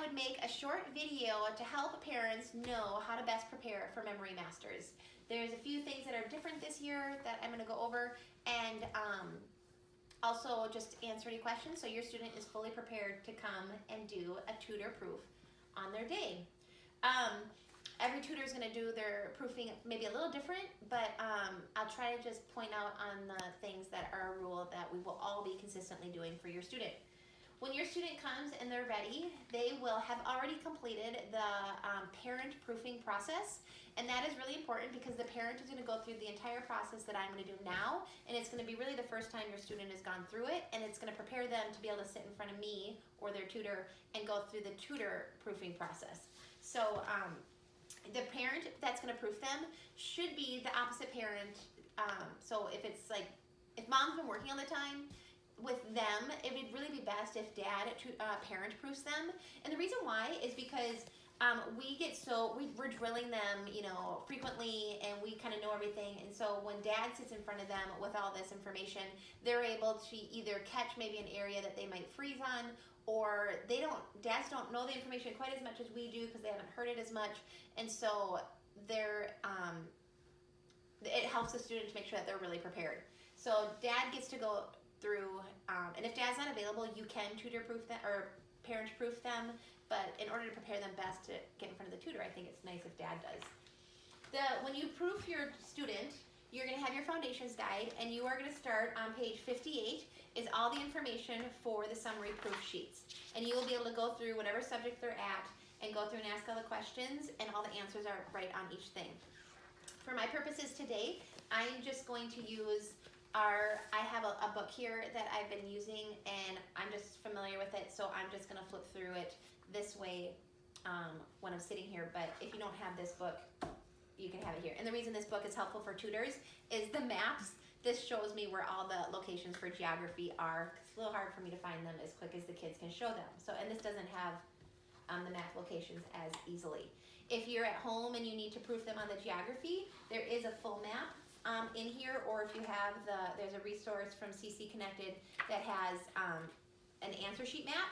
would make a short video to help parents know how to best prepare for Memory Masters. There's a few things that are different this year that I'm going to go over, and also just answer any questions so your student is fully prepared to come and do a tutor proof on their day. Every tutor is going to do their proofing maybe a little different, but I'll try to just point out on the things that are a rule that we will all be consistently doing for your student. When your student comes and they're ready, they will have already completed the parent proofing process, and that is really important because the parent is going to go through the entire process that I'm going to do now, and it's going to be really the first time your student has gone through it, and it's going to prepare them to be able to sit in front of me or their tutor and go through the tutor proofing process. So the parent that's going to proof them should be the opposite parent. So if it's like, if mom's been working all the time with them, it would really be best if dad parent proofs them. And the reason why is because we're drilling them, you know, frequently, and we kind of know everything. And so when dad sits in front of them with all this information, they're able to either catch maybe an area that they might freeze on, or dads don't know the information quite as much as we do because they haven't heard it as much. And so it helps the student to make sure that they're really prepared. So dad gets to go through, and if dad's not available, you can tutor proof them or parent proof them, but in order to prepare them best to get in front of the tutor, I think it's nice if dad does. When you proof your student, you're going to have your foundations guide, and you are going to start on page 58 is all the information for the summary proof sheets. And you will be able to go through whatever subject they're at and go through and ask all the questions, and all the answers are right on each thing. For my purposes today, I'm just going to use I have a book here that I've been using, and I'm just familiar with it, so I'm just going to flip through it this way when I'm sitting here. But if you don't have this book, you can have it here. And the reason this book is helpful for tutors is the maps. This shows me where all the locations for geography are. It's a little hard for me to find them as quick as the kids can show them. So, and this doesn't have the map locations as easily. If you're at home and you need to proof them on the geography, there is a full map in here, or if you have there's a resource from CC Connected that has an answer sheet map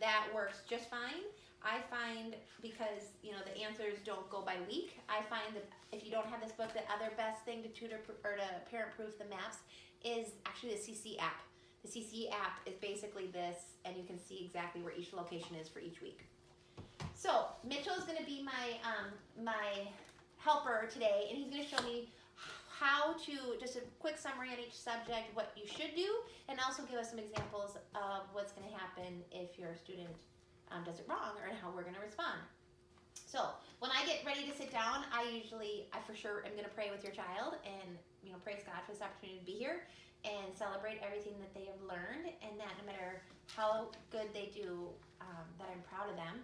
that works just fine. I find, because you know the answers don't go by week, I find that if you don't have this book, the other best thing to tutor or to parent proof the maps is actually the CC app. The CC app is basically this, and you can see exactly where each location is for each week. So Mitchell is going to be my my helper today, and he's going to show me how to, just a quick summary on each subject, what you should do, and also give us some examples of what's going to happen if your student does it wrong, or how we're going to respond. So when I get ready to sit down, I for sure am going to pray with your child, and you know, praise God for this opportunity to be here and celebrate everything that they have learned, and that no matter how good they do, that I'm proud of them.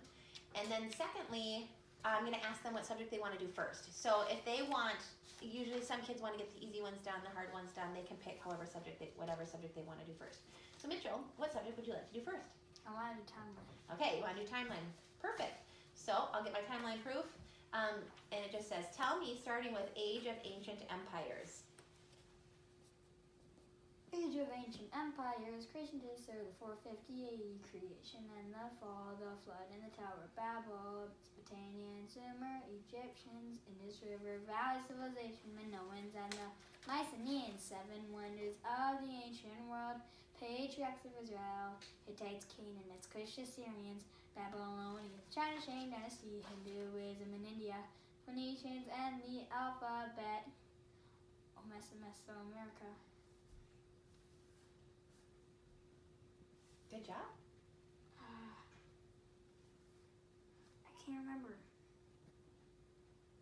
And then secondly, I'm going to ask them what subject they want to do first. So if they want, usually some kids want to get the easy ones done, the hard ones done. They can pick whatever subject they want to do first. So Mitchell, what subject would you like to do first? I want to do timeline. Okay, you want to do timeline. Perfect. So I'll get my timeline proof. And it just says, tell me, starting with Age of Ancient Empires. Age of Ancient Empires, creation days are the 450 AD, creation and the fall, the flood and the Tower of Babel, Mesopotamian, Sumer, Egyptians, Indus River Valley civilization, Minoans and the Mycenaeans, 7 wonders of the ancient world, patriarchs of Israel, Hittites, Canaanites, Cush, Assyrians, Babylonians, China, Shang dynasty, Hinduism in India, Phoenicians and the alphabet, Mesoamerica. Good job. I can't remember.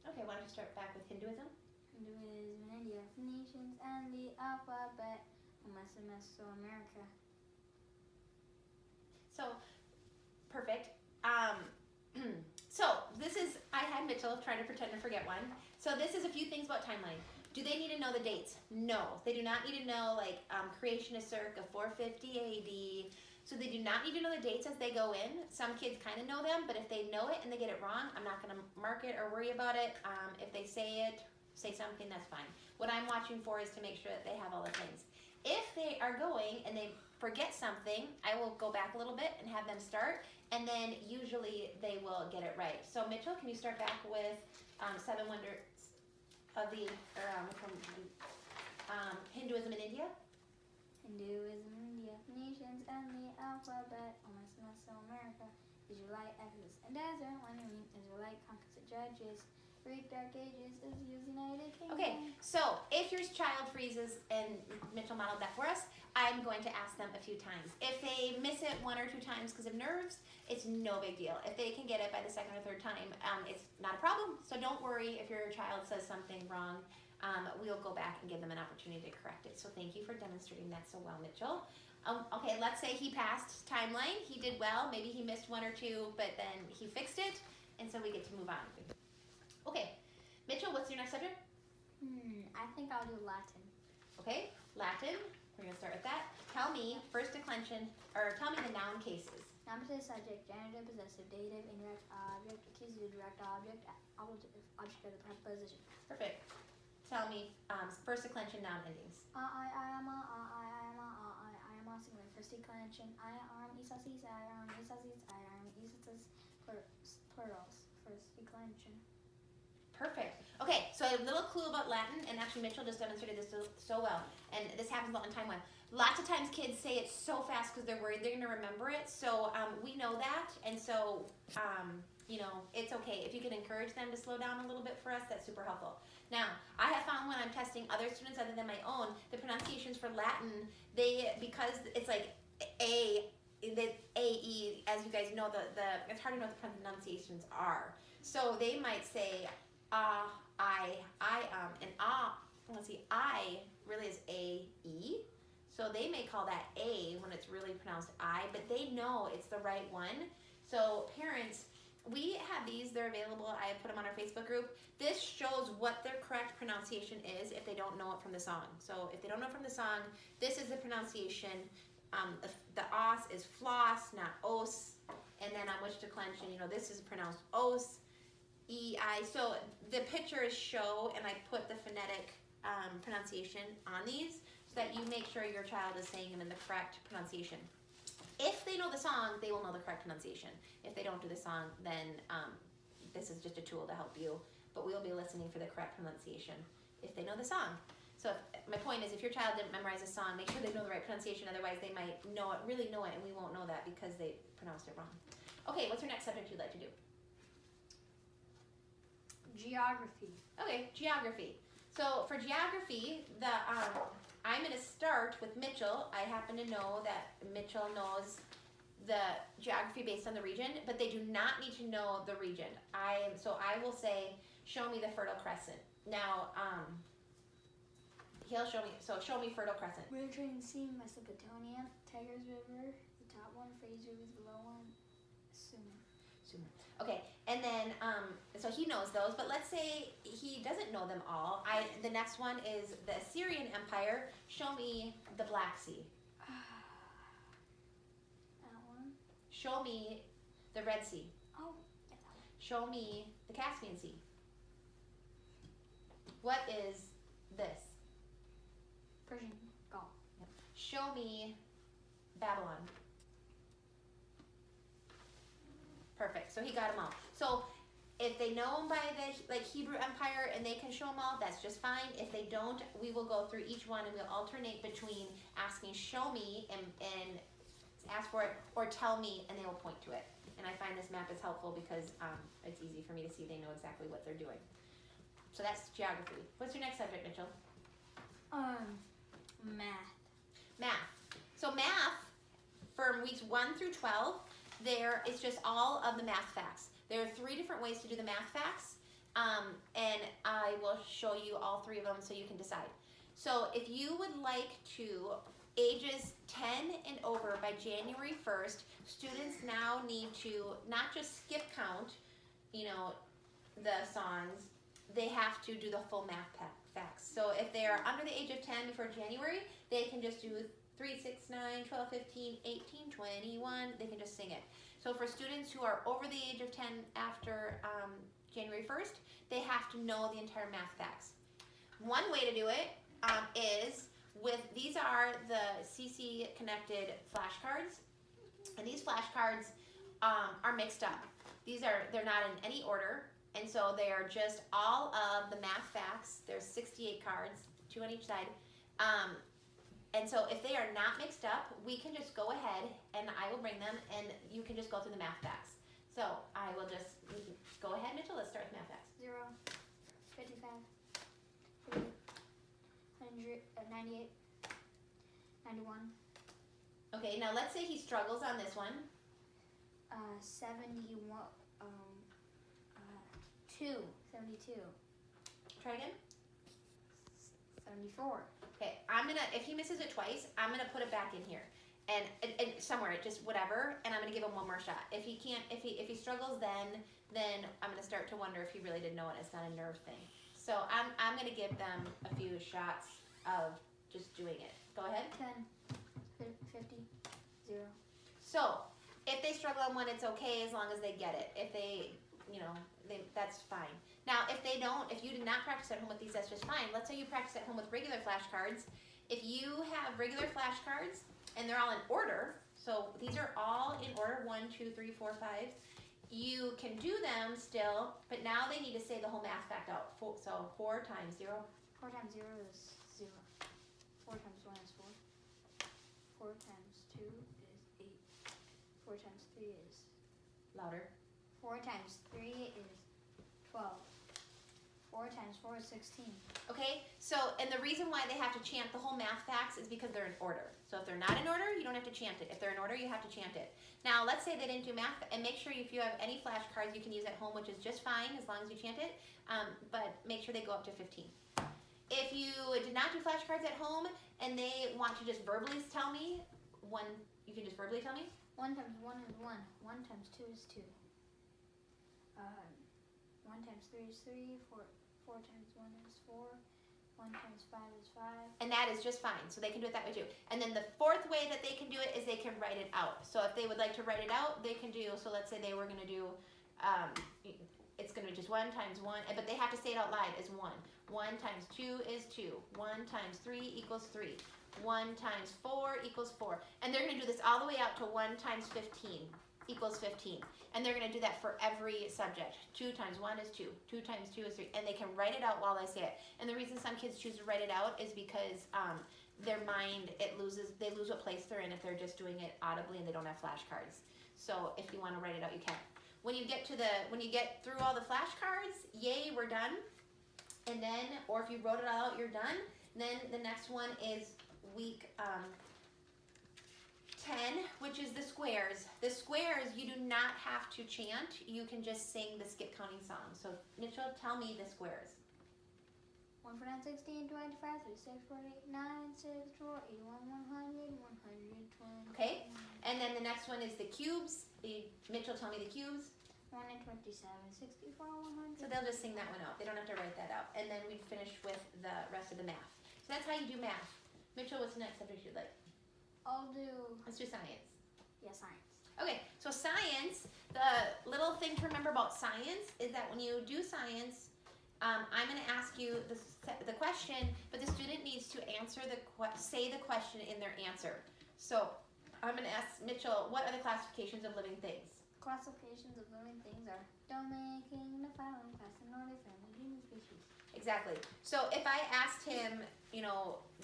Okay, why don't you start back with Hinduism? Hinduism in India, Phoenicians and the alphabet, Mesoamerica. So, perfect. So this is, I had Mitchell trying to pretend to forget one. So this is a few things about timeline. Do they need to know the dates? No, they do not need to know like creation is circa 450 AD. So they do not need to know the dates as they go in. Some kids kind of know them, but if they know it and they get it wrong, I'm not going to mark it or worry about it. If they say something, that's fine. What I'm watching for is to make sure that they have all the things. If they are going and they forget something, I will go back a little bit and have them start, and then usually they will get it right. So Mitchell, can you start back with 7 wonders of the Hinduism in India? Hinduism, India, nations, and the alphabet, almost Mesoamerica, Israelite, Exodus, and desert, when you mean Israelite, conquers the judges, Greek Dark Ages, Israel's United Kingdom. Okay, so if your child freezes, and Mitchell modeled that for us, I'm going to ask them a few times. If they miss it 1 or 2 times because of nerves, it's no big deal. If they can get it by the 2nd or 3rd time, it's not a problem. So don't worry if your child says something wrong. We'll go back and give them an opportunity to correct it. So thank you for demonstrating that so well, Mitchell. Okay, let's say he passed timeline. He did well. Maybe he missed 1 or 2, but then he fixed it, and so we get to move on. Okay, Mitchell, what's your next subject? I think I'll do Latin. Okay, Latin. We're gonna start with that. Tell me first declension, or tell me the noun cases. Noun to the subject, genitive, possessive, dative, indirect object, accusative, direct object, object of the preposition. Perfect. Tell me first declension noun endings. I am a singular. First declension, I arm, isas, I arm, isas, I arm, isas, plurals. First declension. Perfect. Okay, so a little clue about Latin, and actually Mitchell just demonstrated this so well, and this happens a lot in time one. Lots of times kids say it so fast because they're worried they're going to remember it, so we know that, and so, you know, it's okay. If you can encourage them to slow down a little bit for us, that's super helpful. Now, I have found when I'm testing other students other than my own, the pronunciations for Latin, because it's like the AE, as you guys know, it's hard to know what the pronunciations are. So they might say, and let's see, I really is A-E. So they may call that A when it's really pronounced I, but they know it's the right one. So parents, we have these, they're available. I have put them on our Facebook group. This shows what their correct pronunciation is if they don't know it from the song. So if they don't know it from the song, this is the pronunciation. The os is floss, not os. And then on which declension, you know, this is pronounced os. E-I. So the pictures show, and I put the phonetic pronunciation on these so that you make sure your child is saying them in the correct pronunciation. If they know the song, they will know the correct pronunciation. If they don't do the song, then this is just a tool to help you. But we'll be listening for the correct pronunciation if they know the song. So my point is, if your child didn't memorize a song, make sure they know the right pronunciation. Otherwise, they might know it, really know it, and we won't know that because they pronounced it wrong. Okay, what's your next subject you'd like to do? Geography. Okay, geography. So for geography, I'm going to start with Mitchell. I happen to know that Mitchell knows the geography based on the region, but they do not need to know the region. So I will say, show me the Fertile Crescent. Now, he'll show me. So show me Fertile Crescent. Mediterranean Sea, Mesopotamia, Tigris River, the top one, Fraser is below one, Sumer. Okay, and then, so he knows those, but let's say he doesn't know them all. The next one is the Assyrian Empire. Show me the Black Sea. That one. Show me the Red Sea. Oh, yeah, that one. Show me the Caspian Sea. What is this? Persian Gulf. Show me Babylon. Perfect. So he got them all. So if they know them by the Hebrew Empire and they can show them all, that's just fine. If they don't, we will go through each one and we'll alternate between asking show me and ask for it, or tell me, and they will point to it. And I find this map is helpful because it's easy for me to see they know exactly what they're doing. So that's geography. What's your next subject, Mitchell? Math. Math. So math, from weeks 1 through 12, there is just all of the math facts. There are 3 different ways to do the math facts, and I will show you all 3 of them so you can decide. So if you would like to, ages 10 and over by January 1st, students now need to not just skip count, you know, the songs, they have to do the full math facts. So if they are under the age of 10 before January, they can just do 3, 6, 9, 12, 15, 18, 21, they can just sing it. So for students who are over the age of 10 after January 1st, they have to know the entire math facts. One way to do it is these are the CC connected flashcards, and these flashcards are mixed up. They're not in any order, and so they are just all of the math facts. There's 68 cards, 2 on each side. And so if they are not mixed up, we can just go ahead and I will bring them and you can just go through the math facts. So I will just go ahead, Mitchell, let's start with math facts. 0, 55, 50, 100, 98, 91. Okay, now let's say he struggles on this one. 71, 72. Try again. 74. Okay, if he misses it twice, I'm gonna put it back in here. And somewhere, just whatever, and I'm gonna give him one more shot. If he struggles then I'm gonna start to wonder if he really didn't know it. It's not a nerve thing. So I'm gonna give them a few shots of just doing it. Go ahead. 10, 50, 0. So if they struggle on one, it's okay as long as they get it. If that's fine. Now, if you did not practice at home with these, that's just fine. Let's say you practice at home with regular flashcards. If you have regular flashcards and they're all in order, so these are all in order, 1, 2, 3, 4, 5, you can do them still, but now they need to say the whole math fact out. So 4 times 0. 4 times 0 is 0. 4 times 1 is 4. 4 times 2 is 8. 4 times 3 is... Louder. 4 times 3 is 12. 4 times 4 is 16. Okay, so, and the reason why they have to chant the whole math facts is because they're in order. So if they're not in order, you don't have to chant it. If they're in order, you have to chant it. Now, let's say they didn't do math, and make sure if you have any flashcards you can use at home, which is just fine as long as you chant it, but make sure they go up to 15. If you did not do flashcards at home, and they want to just verbally tell me, you can just verbally tell me. 1 times 1 is 1. 1 times 2 is 2. 1 times 3 is 3. 4 times 1 is 4. 1 times 5 is 5. And that is just fine. So they can do it that way too. And then the fourth way that they can do it is they can write it out. So if they would like to write it out, they can do, so let's say they were going to do, it's going to be just 1 times 1, but they have to say it out loud as 1. 1 times 2 is 2. 1 times 3 equals 3. 1 times 4 equals 4. And they're going to do this all the way out to 1 times 15 equals 15. And they're going to do that for every subject. 2 times 1 is 2. 2 times 2 is 3. And they can write it out while they say it. And the reason some kids choose to write it out is because their mind, they lose what place they're in if they're just doing it audibly and they don't have flashcards. So if you want to write it out, you can. When you get through all the flashcards, yay, we're done. And then, or if you wrote it all out, you're done. Then the next one is week 10, which is the squares. The squares, you do not have to chant. You can just sing the skip counting song. So, Mitchell, tell me the squares. 1 for 9, 16, 25, 36, 48, 9, 6, 4, 81, 100, 120. Okay, and then the next one is the cubes. Mitchell, tell me the cubes. 1 and 27, 64, 100. So they'll just sing that one out. They don't have to write that out. And then we finish with the rest of the math. So that's how you do math. Mitchell, what's the next subject you'd like? Let's do science. Yeah, science. Okay, so science, the little thing to remember about science is that when you do science, I'm going to ask you the question, but the student needs to say the question in their answer. So I'm going to ask Mitchell, what are the classifications of living things? Classifications of living things are domain, kingdom, family, class, and order, family, human species. Exactly. So if I asked him,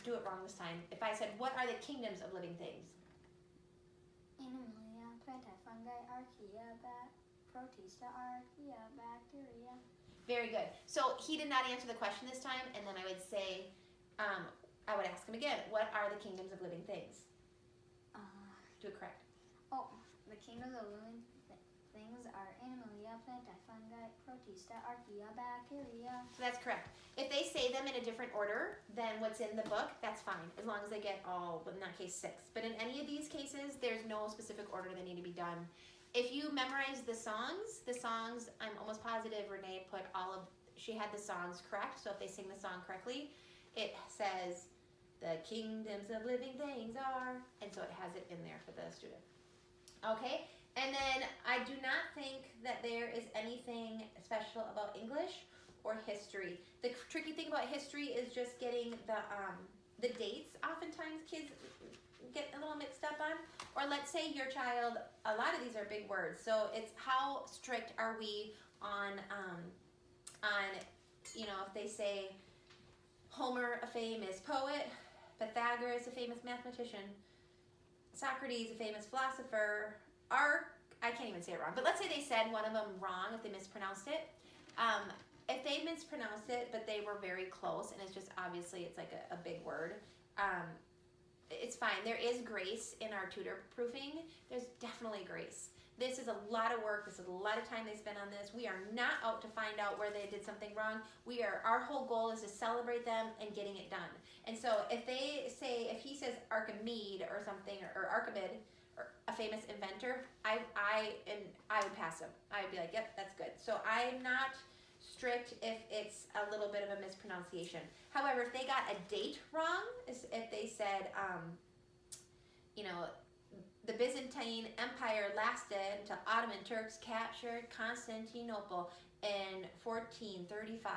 do it wrong this time. If I said, what are the kingdoms of living things? Animalia, plantae, fungi, archaea, protista, archaea, bacteria. Very good. So he did not answer the question this time, and then I would say, I would ask him again, what are the kingdoms of living things? Do it correct. The kingdoms of living things are Animalia, plantae, fungi, protista, archaea, bacteria. So that's correct. If they say them in a different order than what's in the book, that's fine, as long as they get all, in that case, 6. But in any of these cases, there's no specific order that need to be done. If you memorize the songs, I'm almost positive Renee she had the songs correct, so if they sing the song correctly, it says, the kingdoms of living things are, and so it has it in there for the student. Okay, and then I do not think that there is anything special about English or history. The tricky thing about history is just getting the the dates oftentimes kids get a little mixed up on. Or let's say your child, a lot of these are big words, so it's how strict are we on you know, if they say Homer, a famous poet, Pythagoras, a famous mathematician, Socrates, a famous philosopher, I can't even say it wrong, but let's say they said one of them wrong if they mispronounced it. If they mispronounced it, but they were very close, and it's just obviously it's like a big word, it's fine. There is grace in our tutor proofing. There's definitely grace. This is a lot of work. This is a lot of time they spend on this. We are not out to find out where they did something wrong. Our whole goal is to celebrate them and getting it done. And so if he says Archimede or something, or Archimede, or a famous inventor, I would pass him. I would be like, yep, that's good. So I'm not strict if it's a little bit of a mispronunciation. However, if they got a date wrong, if they said, you know, the Byzantine Empire lasted until Ottoman Turks captured Constantinople in 1435.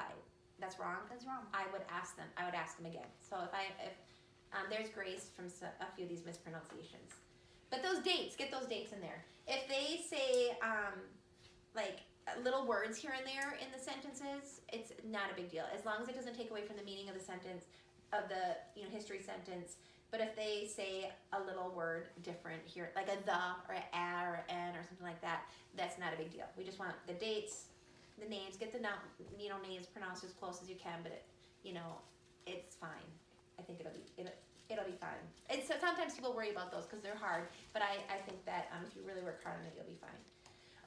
That's wrong. That's wrong. I would ask them again. So if there's grace from a few of these mispronunciations. But those dates, get those dates in there. If they say like little words here and there in the sentences, it's not a big deal, as long as it doesn't take away from the meaning of the sentence, of the history sentence. But if they say a little word different here, like a the or a or an or something like that, that's not a big deal. We just want the dates, the names, get the names pronounced as close as you can, but it's fine. I think it'll be fine. And so sometimes people worry about those because they're hard, but I think that if you really work hard on it, you'll be fine.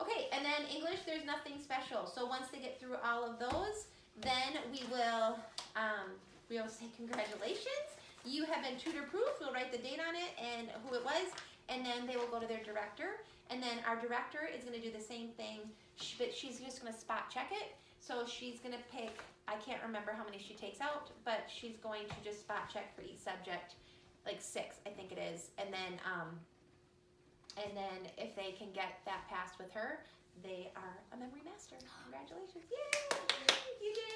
Okay, and then English, there's nothing special. So once they get through all of those, then we will say congratulations. You have been tutor proof. We'll write the date on it and who it was, and then they will go to their director, and then our director is going to do the same thing, but she's just going to spot check it. So she's going to pick, I can't remember how many she takes out, but she's going to just spot check for each subject, like 6, I think it is, and then if they can get that passed with her, they are a memory master. Congratulations. Yay! You did it.